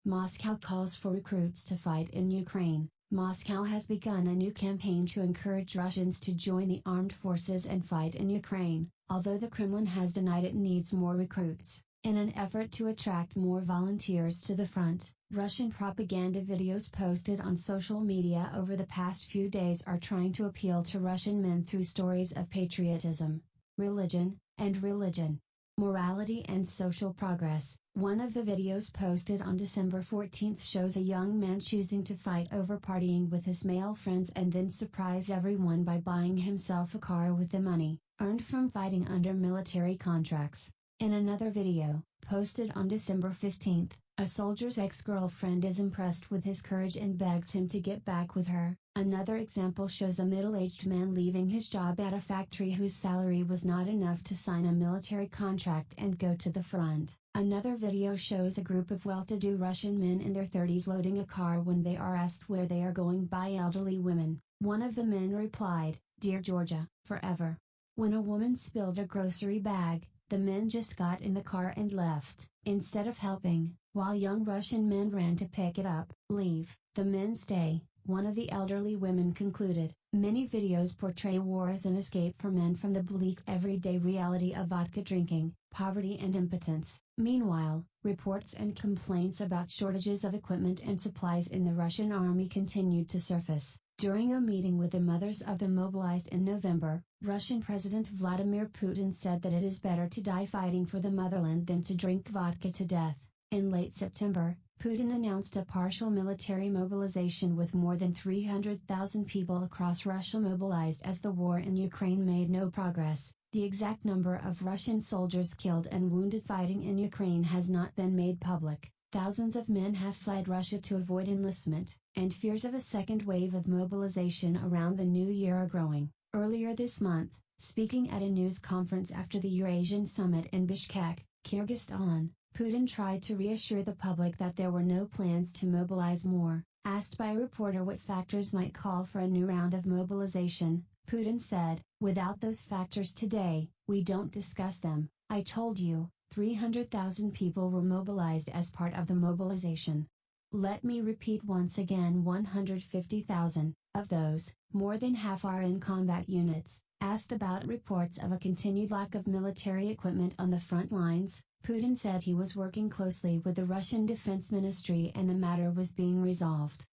Moscow calls for recruits to fight in Ukraine. Moscow has begun a new campaign to encourage Russians to join the armed forces and fight in Ukraine, although the Kremlin has denied it needs more recruits. In an effort to attract more volunteers to the front, Russian propaganda videos posted on social media over the past few days are trying to appeal to Russian men through stories of patriotism, religion, morality and social progress. One of the videos posted on December 14 shows a young man choosing to fight over partying with his male friends and then surprise everyone by buying himself a car with the money earned from fighting under military contracts. In another video, posted on December 15, a soldier's ex-girlfriend is impressed with his courage and begs him to get back with her. Another example shows a middle-aged man leaving his job at a factory whose salary was not enough to sign a military contract and go to the front. Another video shows a group of well-to-do Russian men in their 30s loading a car when they are asked where they are going by elderly women. One of the men replied, "Dear Georgia, forever." When a woman spilled a grocery bag, the men just got in the car and left. Instead of helping, while young Russian men ran to pick it up. "Leave, the men stay," one of the elderly women concluded. Many videos portray war as an escape for men from the bleak everyday reality of vodka drinking, poverty and impotence. Meanwhile, reports and complaints about shortages of equipment and supplies in the Russian army continued to surface. During a meeting with the mothers of the mobilized in November, Russian President Vladimir Putin said that it is better to die fighting for the motherland than to drink vodka to death. In late September, Putin announced a partial military mobilization with more than 300,000 people across Russia mobilized as the war in Ukraine made no progress. The exact number of Russian soldiers killed and wounded fighting in Ukraine has not been made public. Thousands of men have fled Russia to avoid enlistment, and fears of a second wave of mobilization around the new year are growing. Earlier this month, speaking at a news conference after the Eurasian summit in Bishkek, Kyrgyzstan, Putin tried to reassure the public that there were no plans to mobilize more. Asked by a reporter what factors might call for a new round of mobilization, Putin said, "Without those factors today, we don't discuss them. I told you, 300,000 people were mobilized as part of the mobilization. Let me repeat once again, 150,000, of those, more than half are in combat units." Asked about reports of a continued lack of military equipment on the front lines, Putin said he was working closely with the Russian Defense Ministry and the matter was being resolved.